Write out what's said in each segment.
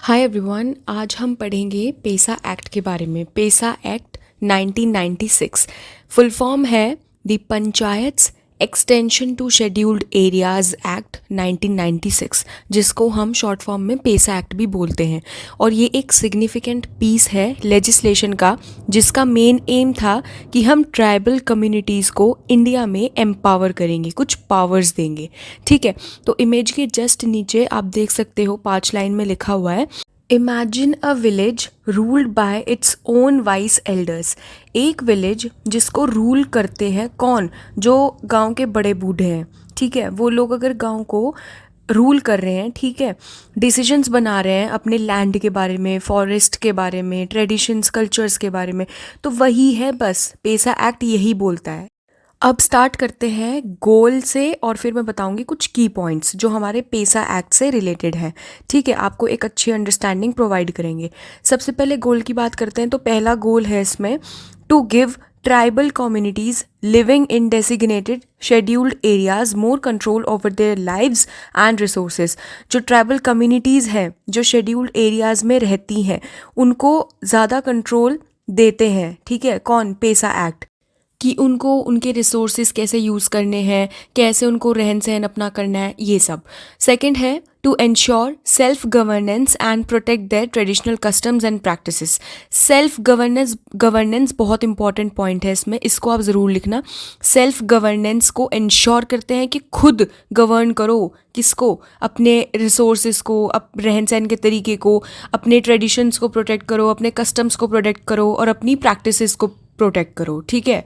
Hi everyone, आज हम पढ़ेंगे पेसा एक्ट के बारे में। पेसा एक्ट 1996 फुल फॉर्म है the panchayats extension to scheduled areas act 1996, जिसको हम शॉर्ट फॉर्म में पेसा एक्ट भी बोलते हैं। और ये एक सिग्निफिकेंट पीस है लेजिस्लेशन का, जिसका मेन एम था कि हम ट्राइबल कम्युनिटीज़ को इंडिया में एम्पावर करेंगे, कुछ पावर्स देंगे। ठीक है, तो इमेज के जस्ट नीचे आप देख सकते हो 5 लाइन में लिखा हुआ है, imagine a village ruled by its own vice elders. एक विलेज जिसको रूल करते हैं कौन? जो गांव के बड़े बूढ़े हैं। ठीक है, वो लोग अगर गांव को रूल कर रहे हैं, ठीक है, डिसीजंस बना रहे हैं अपने लैंड के बारे में, फॉरेस्ट के बारे में, ट्रेडिशंस कल्चर्स के बारे में, तो वही है, बस पेसा एक्ट यही बोलता है। अब स्टार्ट करते हैं गोल से, और फिर मैं बताऊंगी कुछ की पॉइंट्स जो हमारे पेसा एक्ट से रिलेटेड है। ठीक है, आपको एक अच्छी अंडरस्टैंडिंग प्रोवाइड करेंगे। सबसे पहले गोल की बात करते हैं, तो पहला गोल है इसमें to give tribal communities living in designated scheduled areas more control over their lives and resources. जो ट्राइबल कम्युनिटीज़ हैं जो शेड्यूल्ड एरियाज में रहती हैं, उनको ज़्यादा कंट्रोल देते हैं। ठीक है, कौन? पेसा एक्ट, कि उनको उनके रिसोर्सेज कैसे यूज़ करने हैं, कैसे उनको रहन सहन अपना करना है, ये सब। सेकंड है to ensure self governance and protect their traditional customs and practices. Self governance बहुत इंपॉर्टेंट पॉइंट है इसमें, इसको आप ज़रूर लिखना। सेल्फ गवर्नेंस को इंश्योर करते हैं कि खुद गवर्न करो, किसको? अपने रिसोर्सेज को, रहन सहन के तरीके को, अपने ट्रेडिशंस को प्रोटेक्ट करो, अपने कस्टम्स को प्रोटेक्ट करो और अपनी प्रैक्टिसेस को प्रोटेक्ट करो। ठीक है,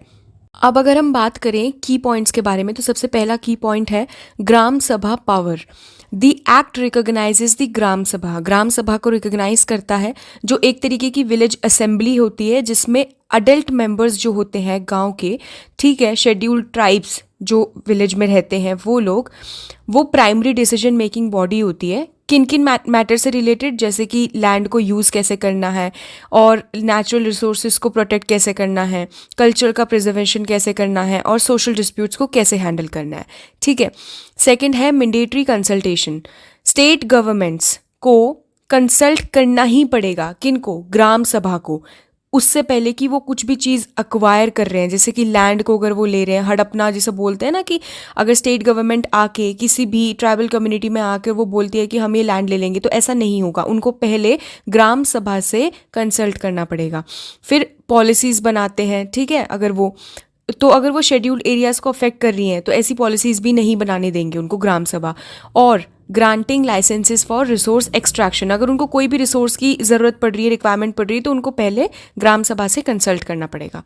अब अगर हम बात करें की पॉइंट्स के बारे में, तो सबसे पहला की पॉइंट है Gram Sabha power. The act recognizes the Gram Sabha. Gram सभा को रिकॉग्नाइज करता है, जो एक तरीके की विलेज असेंबली होती है जिसमें अडल्ट मेंबर्स जो होते हैं गांव के, ठीक है, शेड्यूल्ड ट्राइब्स जो विलेज में रहते हैं वो लोग, वो प्राइमरी डिसीजन मेकिंग बॉडी होती है किन किन मैटर से रिलेटेड, जैसे कि लैंड को यूज़ कैसे करना है और नेचुरल रिसोर्सेज को प्रोटेक्ट कैसे करना है, कल्चर का प्रिजर्वेशन कैसे करना है और सोशल डिस्प्यूट्स को कैसे हैंडल करना है। ठीक है, सेकंड है मैंडेटरी कंसल्टेशन। स्टेट गवर्नमेंट्स को कंसल्ट करना ही पड़ेगा, किनको? ग्राम सभा को, उससे पहले कि वो कुछ भी चीज़ अक्वायर कर रहे हैं। जैसे कि लैंड को अगर वो ले रहे हैं, हड़पना जिसे बोलते हैं ना, कि अगर स्टेट गवर्नमेंट आके किसी भी ट्राइबल कम्युनिटी में आकर वो बोलती है कि हम ये लैंड ले लेंगे, तो ऐसा नहीं होगा। उनको पहले ग्राम सभा से कंसल्ट करना पड़ेगा, फिर पॉलिसीज़ बनाते हैं। ठीक है, अगर वो शेड्यूल्ड एरियाज़ को अफेक्ट कर रही हैं तो ऐसी पॉलिसीज़ भी नहीं बनाने देंगे उनको ग्राम सभा। और granting licences for resource extraction, अगर उनको कोई भी रिसोर्स की ज़रूरत पड़ रही है, रिक्वायरमेंट पड़ रही है, तो उनको पहले ग्राम सभा से कंसल्ट करना पड़ेगा।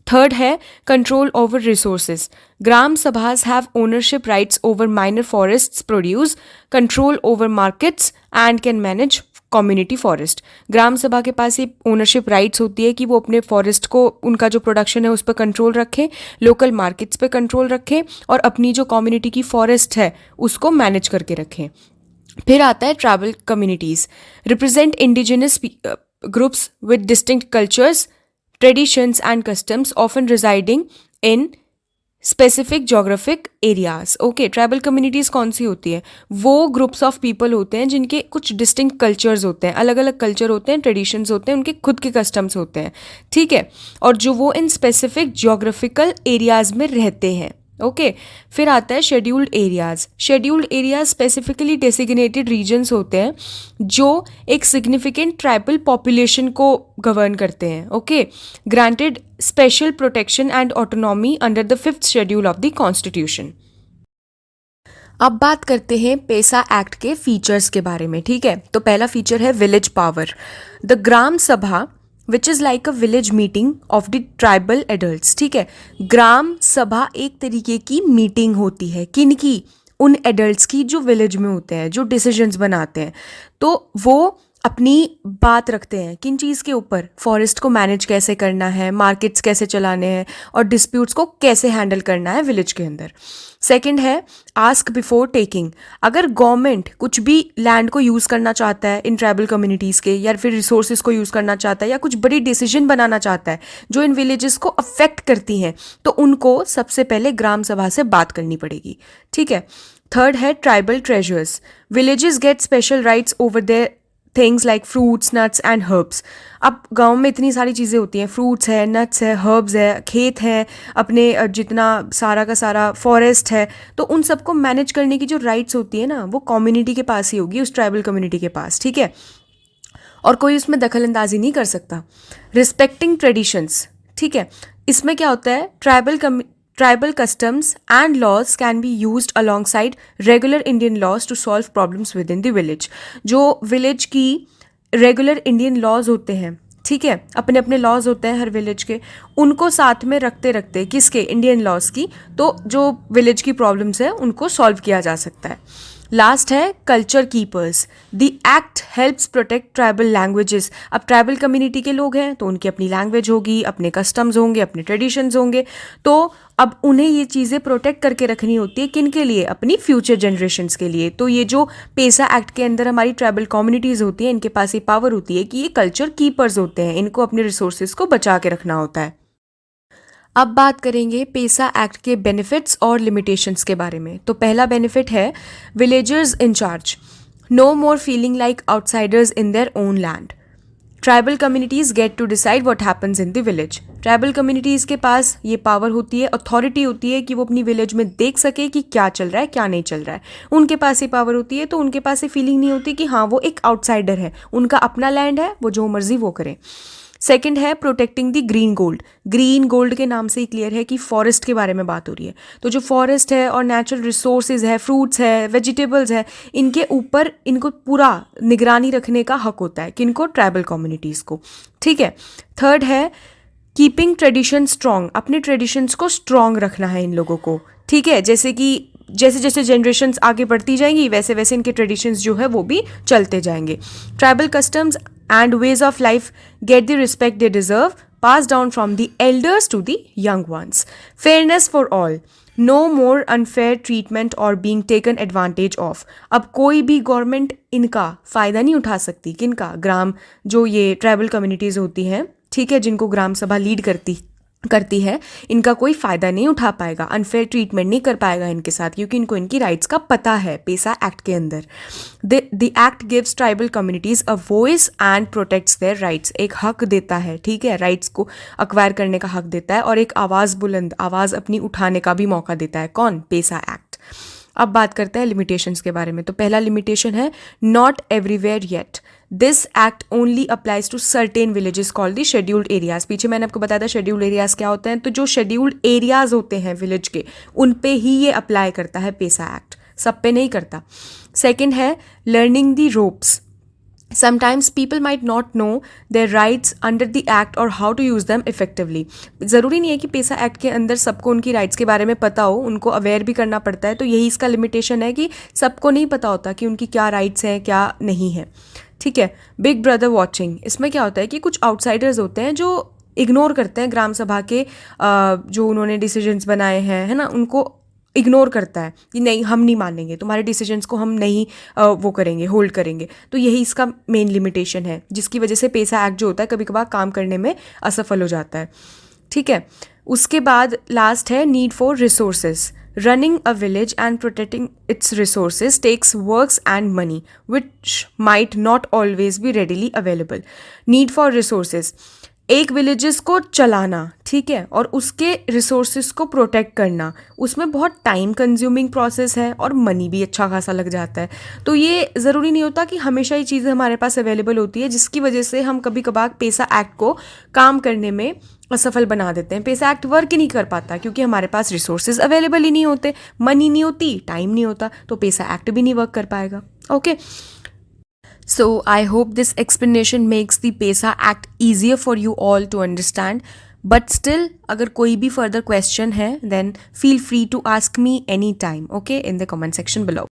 थर्ड है control over resources. Gram Sabhas have ownership rights over minor forests produce, control over markets and can manage community forest. Gram Sabha के पास ये ओनरशिप राइट्स होती है कि वो अपने फॉरेस्ट को, उनका जो प्रोडक्शन है उस पर कंट्रोल रखें, लोकल मार्केट्स पे कंट्रोल रखें और अपनी जो कम्युनिटी की फॉरेस्ट है उसको मैनेज करके रखें। फिर आता है tribal communities, represent indigenous groups with distinct cultures, traditions and customs, often residing in specific geographic areas. Okay, tribal communities कौन सी होती है? वो ग्रुप्स ऑफ पीपल होते हैं जिनके कुछ डिस्टिंक्ट कल्चर्स होते हैं, अलग अलग कल्चर होते हैं, ट्रेडिशंस होते हैं, उनके खुद के कस्टम्स होते हैं। ठीक है, और जो वो इन स्पेसिफिक जोग्राफिकल एरियाज में रहते हैं। ओके, फिर आता है scheduled areas. Scheduled areas specifically designated regions होते हैं जो एक सिग्निफिकेंट ट्राइबल पॉपुलेशन को गवर्न करते हैं। Okay, granted special protection and autonomy under the 5th schedule of the constitution. अब बात करते हैं पेसा एक्ट के फीचर्स के बारे में। ठीक है, तो पहला फीचर है विलेज पावर। द ग्राम सभा which is like a village meeting of the tribal adults. ठीक है, ग्राम सभा एक तरीके की मीटिंग होती है, किन की? उन एडल्ट्स की जो विलेज में होते हैं, जो डिसीजंस बनाते हैं। तो वो अपनी बात रखते हैं किन चीज़ के ऊपर? फॉरेस्ट को मैनेज कैसे करना है, मार्केट्स कैसे चलाने हैं और डिस्प्यूट्स को कैसे हैंडल करना है विलेज के अंदर। सेकंड है आस्क बिफोर टेकिंग। अगर गवर्नमेंट कुछ भी लैंड को यूज़ करना चाहता है इन ट्राइबल कम्युनिटीज़ के, या फिर रिसोर्सेज को यूज़ करना चाहता है, या कुछ बड़ी डिसीजन बनाना चाहता है जो इन विलेजेस को अफेक्ट करती हैं, तो उनको सबसे पहले ग्राम सभा से बात करनी पड़ेगी। ठीक है, थर्ड है tribal treasures. Villages get special rights over their things like fruits, nuts and herbs. अब गांव में इतनी सारी चीज़ें होती हैं, फ्रूट्स है, नट्स है, हर्ब्स है, खेत हैं, अपने जितना सारा का सारा फॉरेस्ट है, तो उन सबको मैनेज करने की जो राइट्स होती है ना, वो कम्युनिटी के पास ही होगी, उस ट्राइबल कम्युनिटी के पास, ठीक है। और कोई उसमें दखल अंदाजी नहीं कर सकता। रिस्पेक्टिंग ट्रेडिशंस, ठीक है, इसमें क्या होता है, tribal customs and laws can be used alongside regular Indian laws to solve problems within the village. जो विलेज की रेगुलर इंडियन लॉज होते हैं, ठीक है, अपने अपने लॉज होते हैं हर विलेज के, उनको साथ में रखते रखते, किसके, इंडियन लॉज की, तो जो विलेज की प्रॉब्लम्स है उनको सॉल्व किया जा सकता है। लास्ट है culture keepers. The act helps protect tribal languages. अब ट्राइबल कम्युनिटी के लोग हैं तो उनकी अपनी लैंग्वेज होगी, अपने कस्टम्स होंगे, अपने ट्रेडिशंस होंगे, तो अब उन्हें ये चीज़ें प्रोटेक्ट करके रखनी होती है, किन के लिए, अपनी फ्यूचर जनरेशन्स के लिए। तो ये जो पेसा एक्ट के अंदर हमारी ट्राइबल कम्युनिटीज़ होती हैं, इनके पास ये पावर होती है कि ये कल्चर कीपर्स होते हैं, इनको अपने रिसोर्सेज को बचा के रखना होता है। अब बात करेंगे पेसा एक्ट के बेनिफिट्स और लिमिटेशंस के बारे में। तो पहला बेनिफिट है villagers in charge, no more feeling like outsiders in their own land. Tribal communities get to decide what happens in the village. Tribal communities के पास ये पावर होती है, अथॉरिटी होती है कि वो अपनी विलेज में देख सके कि क्या चल रहा है, क्या नहीं चल रहा है। उनके पास ये पावर होती है, तो उनके पास ये फीलिंग नहीं होती कि हाँ वो एक आउटसाइडर है, उनका अपना लैंड है, वो जो मर्जी वो करें। सेकंड है protecting the green gold. Green gold के नाम से ही क्लियर है कि फॉरेस्ट के बारे में बात हो रही है। तो जो फॉरेस्ट है और नेचुरल रिसोर्सेज है, फ्रूट्स है, वेजिटेबल्स है, इनके ऊपर इनको पूरा निगरानी रखने का हक होता है, किनको, ट्राइबल कम्युनिटीज़ को, ठीक है। थर्ड है कीपिंग ट्रेडिशन स्ट्रॉन्ग। अपने ट्रेडिशंस को स्ट्रॉन्ग रखना है इन लोगों को, ठीक है। जैसे कि जैसे जैसे जनरेशन्स आगे बढ़ती जाएंगी वैसे वैसे इनके ट्रेडिशंस जो है वो भी चलते जाएंगे। Tribal customs and ways of life get the respect they deserve, passed down from the elders to the young ones. Fairness for all, no more unfair treatment or being taken advantage of. अब कोई भी government इनका फ़ायदा नहीं उठा सकती, किनका, ग्राम, जो ये ट्राइबल कम्युनिटीज़ होती हैं, ठीक है, जिनको ग्राम सभा लीड करती है, इनका कोई फ़ायदा नहीं उठा पाएगा, अनफेयर ट्रीटमेंट नहीं कर पाएगा इनके साथ, क्योंकि इनको इनकी राइट्स का पता है पेसा एक्ट के अंदर। The act gives tribal communities a voice and protects their rights. एक हक देता है, ठीक है, राइट्स को अक्वायर करने का हक देता है, और एक आवाज़, बुलंद आवाज़ अपनी उठाने का भी मौका देता है, कौन, पेसा एक्ट। अब बात करते हैं लिमिटेशंस के बारे में। तो पहला लिमिटेशन है not everywhere yet. This act only applies to certain villages called the scheduled areas. पीछे मैंने आपको बताया था शेड्यूल्ड एरियाज क्या होते हैं। तो जो शेड्यूल्ड एरियाज होते हैं विलेज के, उन पे ही ये अप्लाई करता है पेसा एक्ट, सब पे नहीं करता। सेकेंड है learning the ropes. Sometimes people might not know their rights under the act or how to use them effectively. ज़रूरी नहीं है कि पेसा एक्ट के अंदर सबको उनकी राइट्स के बारे में पता हो, उनको अवेयर भी करना पड़ता है। तो यही इसका लिमिटेशन है कि सबको नहीं पता होता कि उनकी क्या राइट्स हैं, क्या नहीं है, ठीक है। बिग ब्रदर वॉचिंग, इसमें क्या होता है कि कुछ आउटसाइडर्स होते हैं जो इग्नोर करते हैं ग्राम सभा के जो उन्होंने डिसीजंस बनाए हैं, है ना, उनको इग्नोर करता है कि नहीं हम नहीं मानेंगे, तुम्हारे डिसीजंस को हम नहीं वो करेंगे, होल्ड करेंगे। तो यही इसका मेन लिमिटेशन है, जिसकी वजह से पेसा एक्ट जो होता है कभी कभार काम करने में असफल हो जाता है, ठीक है। उसके बाद लास्ट है need for resources. Running a village and protecting its resources takes works and money which might not always be readily available. Need for resources, एक विलेजेस को चलाना, ठीक है, और उसके रिसोर्सेज को प्रोटेक्ट करना, उसमें बहुत टाइम कंज्यूमिंग प्रोसेस है और मनी भी अच्छा खासा लग जाता है। तो ये ज़रूरी नहीं होता कि हमेशा ये चीज़ें हमारे पास अवेलेबल होती है, जिसकी वजह से हम कभी कभार पेसा एक्ट को काम करने में असफल बना देते हैं। पेसा एक्ट वर्क ही नहीं कर पाता क्योंकि हमारे पास रिसोर्सेज अवेलेबल ही नहीं होते, मनी नहीं होती, टाइम नहीं होता, तो पेसा एक्ट भी नहीं वर्क कर पाएगा। Okay, so I hope this explanation makes the PESA Act easier for you all to understand. But still, अगर कोई भी further question है, then feel free to ask me anytime, okay, in the comment section below.